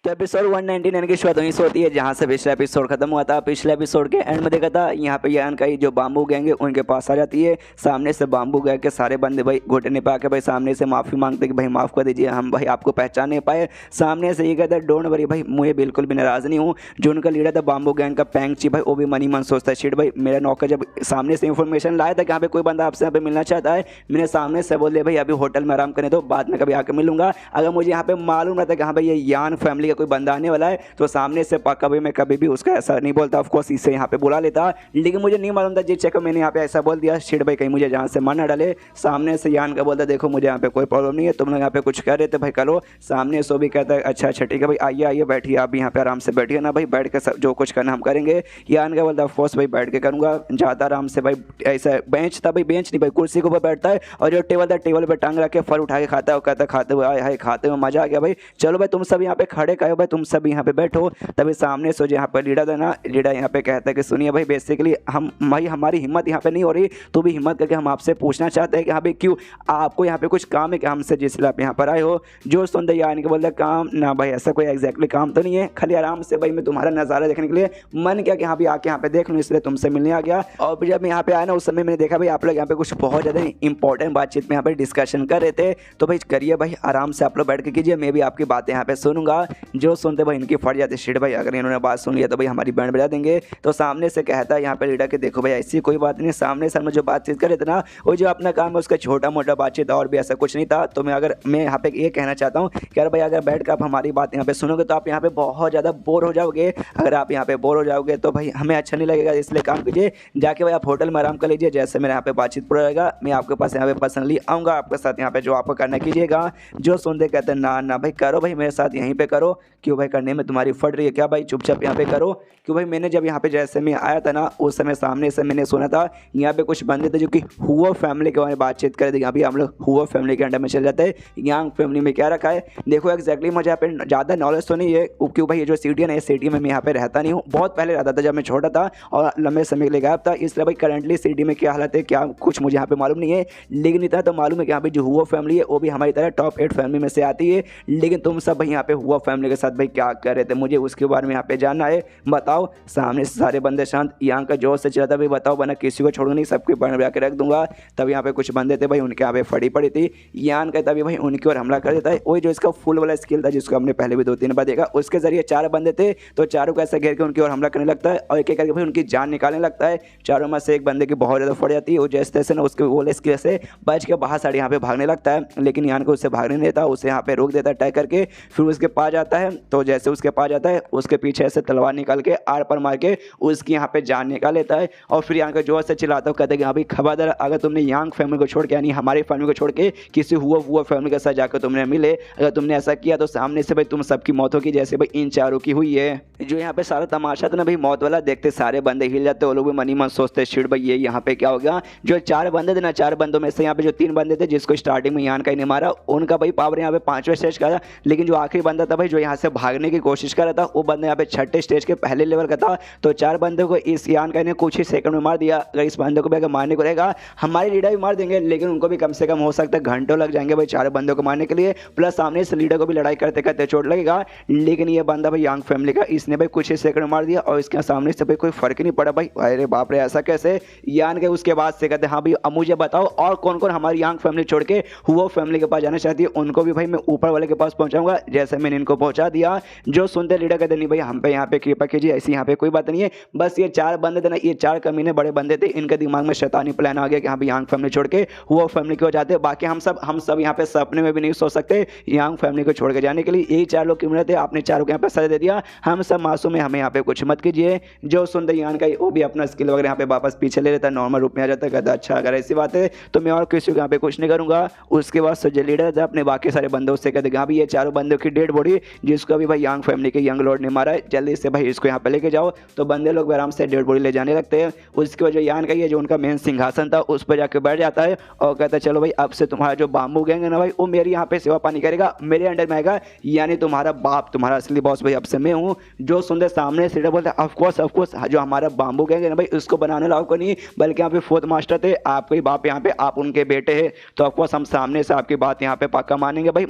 तो एपिसोड 199 की शुरुआत वहीं से होती है जहाँ से पिछला एपिसोड खत्म हुआ था। पिछले एपिसोड के एंड में देखा था यहाँ पे यान का जो बाम्बू गैंग है उनके पास आ जाती है। सामने से बाम्बू गैंग के सारे बंदे भाई घुटने पे आके भाई सामने से माफ़ी मांगते कि भाई माफ़ कर दीजिए, हम भाई आपको पहचान नहीं पाए। सामने से ये कहता है डोंट वरी भाई, मुझे बिल्कुल भी नाराज़ नहीं हूँ। जो उनका लीडर था बाम्बू गैंग का पैंगची भाई, वो भी मनी मन सोचता है शिट भाई मेरा नौकर जब सामने से इन्फॉर्मेशन लाया था कि यहाँ पे कोई बंदा आपसे यहाँ पे मिलना चाहता है, मैंने सामने से बोल दिया भाई अभी होटल में आराम करने दो, बाद में कभी आके मिलूंगा। अगर मुझे यहाँ पे मालूम रहता कि हाँ भाई ये यान फैमिली का कोई बंदा आने वाला है तो सामने से पक्का भाई मैं कभी भी उसका ऐसा नहीं बोलता, ऑफकोर्स इसे यहाँ पे बुला लेता। लेकिन मुझे नहीं मालूम था जिस चक्कर मैंने यहाँ पे ऐसा बोल दिया शिट भाई कहीं मुझे जहाँ से मन न डाले। सामने से यान का बोलता देखो मुझे यहाँ पे कोई प्रॉब्लम नहीं है, तुम लोग यहाँ पे कुछ कह रहे थे भाई करो। सामने सो भी कहता है अच्छा अच्छा ठीक है भाई आइए आइए बैठिए, आप यहाँ पे आराम से बैठिए ना भाई, बैठ के सब जो कुछ करना हम करेंगे। यान का बोलता ऑफकोर्स भाई बैठ के करूँगा, ज़्यादा आराम से भाई। ऐसा बेंच था भाई, बेंच नहीं भाई कुर्सी के ऊपर बैठता है और जो टेबल था टेबल पर टांग रख के फल उठा के खाता है और कहता खाते हुए आए हाय खाते हुए मजा आ गया भाई, चलो भाई तुम सब यहाँ पे खड़े कहो भाई, तुम सब यहाँ पे बैठो। तभी सामने से जो यहाँ पर लीडर था ना, लीडर यहाँ पे कहता है कि सुनिए भाई बेसिकली हम भाई हमारी हिम्मत यहाँ पे नहीं हो रही, तो भी हिम्मत करके हम आपसे पूछना चाहते हैं कि हाँ भाई क्यों आपको यहाँ पे कुछ काम है कि हमसे जिसलिए आप यहाँ पर आए हो। जो सुनते यानी कि बोलते काम ना भाई ऐसा कोई एग्जैक्टली काम तो नहीं है, खाली आराम से भाई मैं तुम्हारा नज़ारा देखने के लिए मन किया कि हाँ भाई आके यहाँ पे देख लूँ, इसलिए तुमसे मिलने आ गया। और जब मैं यहाँ पे आया ना उस समय मैंने देखा भाई आप लोग यहाँ पे कुछ बहुत ज़्यादा इंपॉर्टेंट बातचीत में यहाँ पे डिस्कशन कर रहे थे, तो भाई करिए भाई आराम से आप लोग बैठ के कीजिए, मैं भी आपकी बातें यहाँ पे सुनूंगा। जो सुनते भाई इनकी फट जाती शिट भाई, अगर इन्होंने बात सुन लिया तो भाई हमारी बैंड बजा देंगे। तो सामने से कहता है यहाँ पे लीडर के देखो भाई ऐसी कोई बात नहीं, सामने से हम जो बातचीत करे थे ना वो जो अपना काम है उसका छोटा मोटा बातचीत और भी ऐसा कुछ नहीं था। तो मैं यहाँ पे ये कहना चाहता हूँ कि यार भाई अगर बैठ कर आप हमारी बात यहाँ पे सुनोगे तो आप यहाँ पे बहुत ज़्यादा बोर हो जाओगे। अगर आप यहाँ पे बोर हो जाओगे तो भाई हमें अच्छा नहीं लगेगा, इसलिए काम कीजिए जाके भाई आप होटल में आराम कर लीजिए, जैसे मेरे यहाँ पे बातचीत पूरा रहेगा मैं आपके पास यहाँ पे पर्सनली आऊँगा, आपके साथ यहाँ पे जो आपको करना कीजिएगा। जो सुनते कहते हैं ना ना भाई करो भाई मेरे साथ यहीं पे करो, क्यों भाई करने में तुम्हारी फट रही है क्या भाई, चुपचाप यहाँ पे करो। क्यों भाई मैंने जब यहाँ पे जैसे मैं आया था ना उस समय सामने से मैंने सुना था यहाँ पे कुछ बंदे थे जो कि हुआ फैमिली के बारे में बातचीत कर थे। अभी हम लोग हुआ फैमिली के अंडर में चल जाते हैं, यांग फैमिली में क्या रखा है देखो एग्जैक्टली मुझे यहाँ पे ज़्यादा नॉलेज तो नहीं है क्यों भाई ये जो सिटी है ना, ये सिटी में मैं यहाँ पे रहता नहीं हूँ, बहुत पहले रहता था जब मैं छोटा था और लंबे समय के लिए गायब था, इसलिए भाई करंटली सिटी में क्या हालत है क्या कुछ मुझे यहाँ पे मालूम नहीं है। लेकिन इतना तो मालूम है कि यहाँ पे जो हुआ फैमिली है वो भी हमारी तरह टॉप 8 फैमिली में से आती है। लेकिन तुम सब भाई यहाँ पे हुआ फैमिली के साथ भाई क्या कर रहे थे मुझे उसके बारे में यहाँ पे जानना है, बताओ। सामने से सारे बंदे शांत, यहाँ का जोर से चला था भाई बताओ, वरना किसी को छोड़ूंगा नहीं, सबके बन बजा के रख दूंगा। तब यहाँ पे कुछ बंदे थे भाई उनके यहाँ पे फड़ी पड़ी थी, यान का तभी भाई उनकी ओर हमला कर देता है। वही जो इसका फुल वाला स्किल था जिसको हमने पहले भी 2-3 बार देखा, उसके जरिए 4 बंदे थे तो चारों को ऐसे घेर के उनकी ओर हमला करने लगता है और एक एक करके भाई उनकी जान निकालने लगता है। चारों में से एक बंदे की बहुत ज़्यादा फट जाती है, वो जैसे तैसे ना उसके वाले स्किल से बच के बाहर साइड यहाँ पे भागने लगता है, लेकिन यान को उससे भागने नहीं देता, उसे यहाँ पे रोक देता है अटैक करके। फिर उसके पास जाता है तो जैसे उसके पास जाता है उसके पीछे ऐसे तलवार निकाल के आर पर मार के उसकी यहाँ पे जान निकाल लेता है। और फिर यहाँ का जोर से चिल्लाता है, कहते हैं कि हाँ भाई खबरदार अगर तुमने यांग फैमिली को छोड़ के यानी हमारी फैमिली को छोड़ के किसी हुआ फैमिली के साथ जाकर तुमने मिले, अगर तुमने ऐसा किया तो सामने से भाई तुम सबकी मौत होगी जैसे भाई इन चारों की हुई है। जो यहाँ पे सारा तमाशा था ना भाई मौत वाला, देखते सारे बंदे हिल जाते, वो लोग भी मनी मन सोचते शिट भाई ये यहाँ पे क्या हो गया। जो 4 बंदे थे ना, 4 बंदों में से यहाँ पे जो 3 बंदे थे जिसको स्टार्टिंग में यान का ही नहीं मारा उनका भाई पावर यहाँ पे 5वें स्टेज का था, लेकिन जो आखिरी बंदा था भाई जो यहाँ से भागने की कोशिश कर रहा था वो बंदा यहाँ पे 6ठे स्टेज के पहले लेवल का था। तो 4 बंदों को इस यान का ने कुछ ही सेकंड में मार दिया। अगर इस बंदे को भी अगर मारने को रहेगा हमारे लीडर भी मार देंगे, लेकिन उनको भी कम से कम हो सकता है घंटों लग जाएंगे भाई 4 बंदों को मारने के लिए, प्लस सामने से लीडर को भी लड़ाई करते करते चोट लगेगा। लेकिन ये बंदा भाई यांग फैमिली का, इसने भाई कुछ ही सेकंड में मार दिया और इसके सामने से भाई कोई फर्क नहीं पड़ा भाई। अरे बाप रे ऐसा कैसे। यान के उसके बाद से कहते हाँ भाई अब मुझे बताओ और कौन कौन हमारी यांग फैमिली छोड़ के हुआ फैमिली के पास जाना चाहती है, उनको भी भाई मैं ऊपर वाले के पास पहुंचाऊंगा जैसे मैंने इनको पहुंचा दिया। जो सुनते लीडर कहते नहीं भाई हम पे यहाँ पे कृपा कीजिए, ऐसी यहाँ पे कोई बात नहीं है, बस ये 4 बंदे थे ना, ये 4 कमीने बड़े बंदे थे, इनके दिमाग में शैतानी प्लान आ गया कि हाँ भाई यांग फैमिली छोड़ के हुआ फैमिली को जाते। बाकी हम सब यहाँ पे सपने में भी नहीं सोच सकते यांग फैमिली को छोड़ के जाने के लिए। यही 4 लोग क्रिमिनल थे, आपने चारों को यहाँ पे सजा दे दिया, हम सब मासूम है, हमें यहाँ पे कुछ मत कीजिए। जो सुनते यान का वो भी अपना स्किल वगैरह यहाँ पे वापस पीछे ले लेता है, नॉर्मल रूप में आ जाता है, कहता अच्छा अगर ऐसी बात है तो मैं और किसी को यहाँ पे कुछ नहीं करूँगा। उसके बाद जो लीडर था अपने बाकी सारे बंदों से कहते हाँ भाई ये 4 बंदों की डेड बॉडी जिसको अभी भाई यांग फैमिली के यंग लॉर्ड ने मारा है, जल्दी से भाई इसको यहाँ पे लेके जाओ। तो बंदे लोग आराम से डेड बॉडी ले जाने लगते हैं। उसकी वजह यान का ये जो उनका मेन सिंहासन था उस पर जाके बैठ जाता है और कहता है चलो भाई अब से तुम्हारा जो बाम्बू गैंग है ना भाई वो मेरी यहाँ पे सेवा पानी करेगा, मेरे अंडर में आएगा, यानी तुम्हारा बाप तुम्हारा असली बॉस भाई अब से मैं हूँ। जो सुनते सामने सीधा बोलता है ऑफकोर्स जो हमारा बाम्बू गैंग है ना भाई उसको बनाने लाओ को नहीं, बल्कि यहाँ पे 4th मास्टर थे, आपके ही बाप यहाँ पे, आप उनके बेटे हैं, तो ऑफकोर्स हम सामने से आपकी बात यहाँ पे पक्का मानेंगे भाई।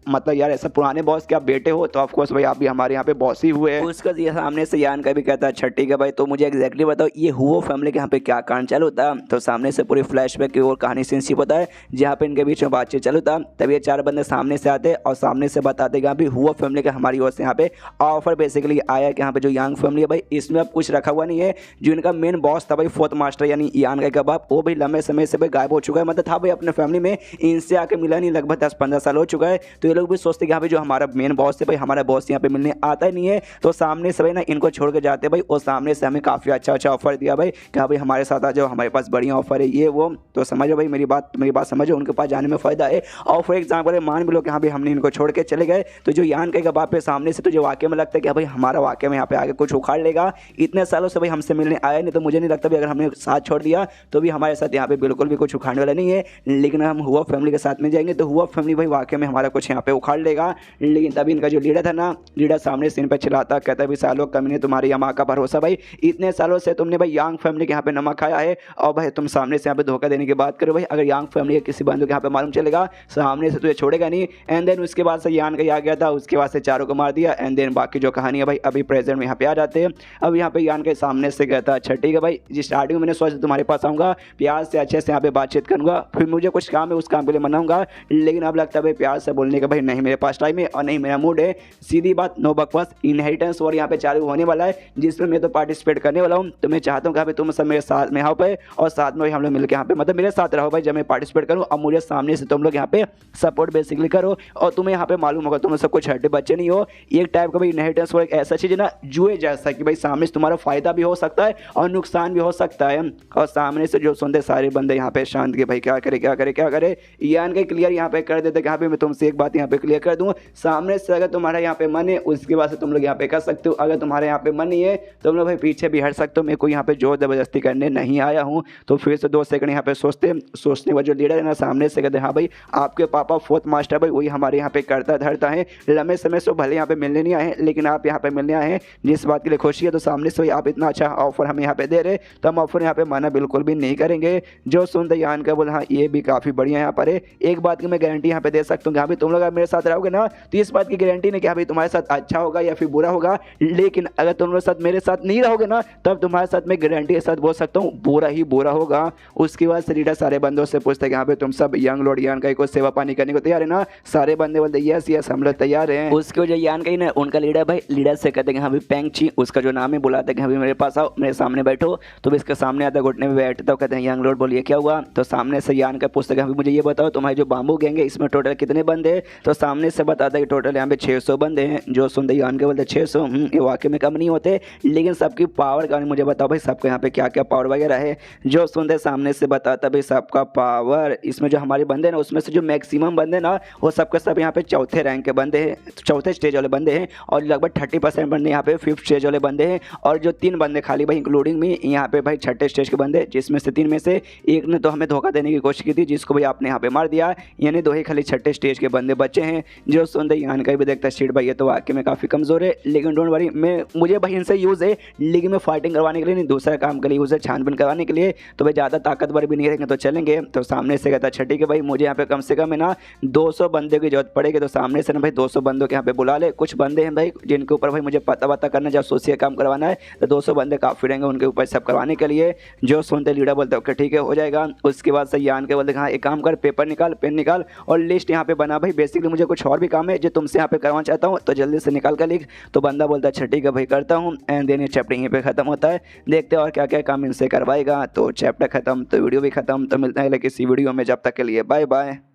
मतलब यार ऐसा पुराने बॉस के आप बेटे हो तो ऑफकोर्स भाई आप भी हमारे यहाँ पे बॉस ही हुए। उसका ये सामने से यान का भी कहता है अच्छा ठीक है भाई, तो मुझे एग्जैक्टली बताओ ये हुओ फैमिली के यहाँ पे क्या कारण चालू था। तो सामने से पूरी फ्लैशबैक की और कहानी सीनशिप होता है जहाँ पे इनके बीच में बातचीत चालू था। तब ये चार बंदे सामने से आते और सामने से बताते कि अभी हुओ फैमिली का हमारी ओर से यहाँ पे ऑफर बेसिकली आया कि यहाँ पे जो यांग फैमिली है भाई इसमें अब कुछ रखा हुआ नहीं है। जो इनका मेन बॉस था भाई फोर्थ मास्टर यानी यान का बाप, वो भी लंबे समय से भाई गायब हो चुका है। मतलब था भाई अपने फैमिली में, इनसे आके मिला नहीं, लगभग 10-15 साल हो चुका है। तो ये लोग भी सोचते कि यहाँ पे जो हमारा मेन बॉस है भाई, हमारा बॉस यहाँ पे मिलने आता ही नहीं है। तो सामने से भाई ना इनको छोड़ के जाते भाई, और सामने से हमें काफ़ी अच्छा ऑफर दिया भाई कि हाँ भाई हमारे साथ आ जाओ, हमारे पास बढ़िया ऑफर है ये वो। तो समझो भाई मेरी बात समझो, उनके पास जाने में फ़ायदा है। और फॉर एग्जाम्पल मान भी लो कि हाँ भाई हमने इनको छोड़ के चले गए, तो जो यान का बाप पे सामने से तुझे वाकई में लगता है कि भाई हमारा वाकई में यहाँ पे आगे कुछ उखाड़ लेगा। इतने सालों से भाई हमसे मिलने आया नहीं, तो मुझे नहीं लगता भी अगर हमने साथ छोड़ दिया तो भी हमारे साथ यहाँ पे बिल्कुल भी कुछ उखाड़ने वाला नहीं है। लेकिन हम हुआ फैमिली के साथ में जाएंगे तो हुआ फैमिली भाई वाकई में हमारा कुछ यहाँ पे उखाड़ लेगा। लेकिन तभी इनका जो लीडर था ना, लीडर सामने से इन पर चिल्लाता, कहता है भाई सालों कमीने तुम्हारी यहाँ का भरोसा भाई, इतने सालों से तुमने भाई यांग फैमिली के यहाँ पे नमक खाया है और भाई तुम सामने से यहाँ पे धोखा देने की बात करो भाई। अगर यांग फैमिली के किसी बंदू के यहाँ पे मालूम चलेगा सामने से तुझे छोड़ेगा नहीं। एंड देन उसके बाद से यान का आ गया था, उसके बाद से चारों को मार दिया। एंड देन बाकी जो कहानी है भाई अभी प्रेजेंट में यहाँ पे आ जाते हैं। अब यहाँ पे यान के सामने से कहता अच्छा ठीक है भाई, जिस स्टार्टिंग में मैंने सोचा तुम्हारे पास आऊँगा, प्यार से अच्छे से यहाँ पे बातचीत करूँगा, फिर मुझे कुछ काम है उस काम के लिए मनाऊंगा। लेकिन अब लगता है भाई प्यार से बोलने का भाई नहीं मेरे पास टाइम है और नहीं मेरा मूड है। सीधी बात, नो बकवास। इनहेरिटेंस और यहाँ पे चालू होने वाला है जिसमें मैं तो पार्टिसिपेट करने वाला हूँ। तो मैं चाहता हूँ कि भाई तुम सब मेरे साथ में आओ पे और साथ में भाई हम लोग मिलकर यहाँ पे मतलब मेरे साथ रहो भाई जब मैं पार्टिसिपेट करूँ। और मुझे सामने से तुम लोग यहाँ पे सपोर्ट बेसिकली करो। और तुम्हें यहाँ पे मालूम होगा तुम सब कुछ हड्डे बच्चे नहीं हो। एक टाइप का भाई इनहेरिटेंस और एक ऐसा चीज़ है ना जुए जैसा कि भाई सामने से तुम्हारा फायदा भी हो सकता है और नुकसान भी हो सकता है। और सामने से जो सुनते सारे बंदे यहाँ पे शांत के भाई क्या करे यान के क्लियर यहाँ पे कर देते कि हाँ भाई मैं तुमसे एक बात यहाँ पे क्लियर कर दूँ, सामने से अगर तुम्हारा यहाँ पे मन है उसके बाद से तुम लोग यहाँ पे कर सकते हो। अगर तुम्हारे यहाँ पे मन नहीं है तो तुम लोग भाई पीछे भी हट सकते हो। मैं कोई यहाँ पे जोर जबरदस्ती करने नहीं आया हूँ। तो फिर से 2 सेकंड यहाँ पे सोचने वाले जो लीडर है ना सामने से कहते हाँ भाई आपके पापा फोर्थ मास्टर भाई वही हमारे यहाँ पे करता धरता है। लंबे समय से भले यहाँ पे मिलने नहीं आए लेकिन आप यहाँ पे मिलने आए हैं जिस बात के लिए खुशी है। तो सामने से आप इतना अच्छा ऑफर हमें यहाँ पे दे रहे तो हम ऑफर यहाँ पे माना बिल्कुल भी नहीं करेंगे। जो सुनते यान का बोला हाँ ये भी काफ़ी बढ़िया यहाँ पर है। एक बात की मैं गारंटी यहाँ पे दे सकता हूँ कि हाँ भाई तुम लोग अगर मेरे साथ रहोगे ना तो इस बात की गारंटी नहीं कि हाँ भाई तुम्हारे साथ अच्छा होगा या फिर बुरा होगा। लेकिन अगर तुम लोग साथ मेरे साथ नहीं रहोगे ना तब तुम्हारे साथ मैं गारंटी के साथ बोल सकता हूँ बुरा ही बुरा होगा। उसके बाद से लीडर सारे बंदों से पूछते कि हाँ भाई तुम सब यंग लॉर्ड यान का को सेवा पानी करने को तैयार है ना। सारे बंदे बोलते यस हम लोग तैयार हैं। उसके वजह यान का ही ना उनका लीडर भाई लीडर से कहते हैं हाँ भाई पेंगची उसका जो नाम है बुलाते हैं कि हाँ भाई मेरे पास आओ मेरे सामने बैठो। तो इसके सामने आता घुटने में बैठता तो कहते हैं यंग लॉर्ड बोलिए क्या हुआ। तो सामने से यान का पूछते हैं मुझे ये बताओ तुम्हारे जो बाम्बू गैंग है इसमें टोटल कितने बंदे हैं। तो सामने से बताता है कि टोटल यहाँ पे 600 बंदे हैं। जो सुनते यान के बोलते 600 ये वाकई में कम नहीं होते लेकिन सबकी पावर का मुझे बताओ भाई सबको यहाँ पे क्या क्या पावर वगैरह है। जो सुनते सामने से बताता भाई सबका पावर इसमें जो हमारे बंदे ना उसमें से जो मैक्सिमम बंदे ना वो सबके सब यहाँ पे चौथे रैंक के बंदे हैं, चौथे स्टेज वाले बंदे हैं। और लगभग 30% बंदे यहाँ पे 5th स्टेज वाले बंदे हैं। और जो 3 बंदे खाली भाई इंक्लूडिंग मी यहाँ पे भाई 6ठे स्टेज के बंदे जिसमें से 3 में से एक ने तो हमें धोखा देने की कोशिश की थी जिसको भाई आपने यहाँ पे मार दिया। यानी 2 ही खाली 6ठे स्टेज के बंदे बचे हैं। जो सुनते यान का भी देखता स्ट्रीट भाई ये तो वाकई में काफ़ी कमज़ोर है। लेकिन डोंट वरी मुझे भाई इनसे यूज़ है लेकिन मैं फाइटिंग करवाने के लिए नहीं दूसरा काम के लिए यूज़ है छानबीन करवाने के लिए। तो भाई ज़्यादा ताकतवर भी नहीं रहेंगे तो चलेंगे। तो सामने से कहता छठी के भाई मुझे यहाँ पे कम से कम है ना 200 बंदे की जरूरत पड़ेगी। तो सामने से ना भाई 200 बंदों के यहाँ पे बुला ले। कुछ बंदे हैं भाई जिनके ऊपर भाई मुझे पता करना जब सोचिए काम करवाना है तो 200 बंदे काफ़ी रहेंगे उनके ऊपर सब करवाने के लिए। जो सुनते लीडर बोलते ओके ठीक है हो जाएगा। उसके बाद से यान के बोलते हाँ एक काम कर पेपर निकाल पेन निकाल और लिस्ट यहाँ पे बना भाई। बेसिकली मुझे कुछ और भी काम है जो तुमसे यहाँ पे करवाना चाहता हूँ तो जल्दी से निकाल कर लिख। तो बंदा बोलता है अच्छा ठीक है भाई करता हूँ। एंड देन ये चैप्टर यहीं पे खत्म होता है। देखते हैं और क्या क्या काम इनसे करवाएगा। तो चैप्टर खत्म तो वीडियो भी खत्म। तो मिलता है किसी वीडियो में, जब तक के लिए बाय बाय।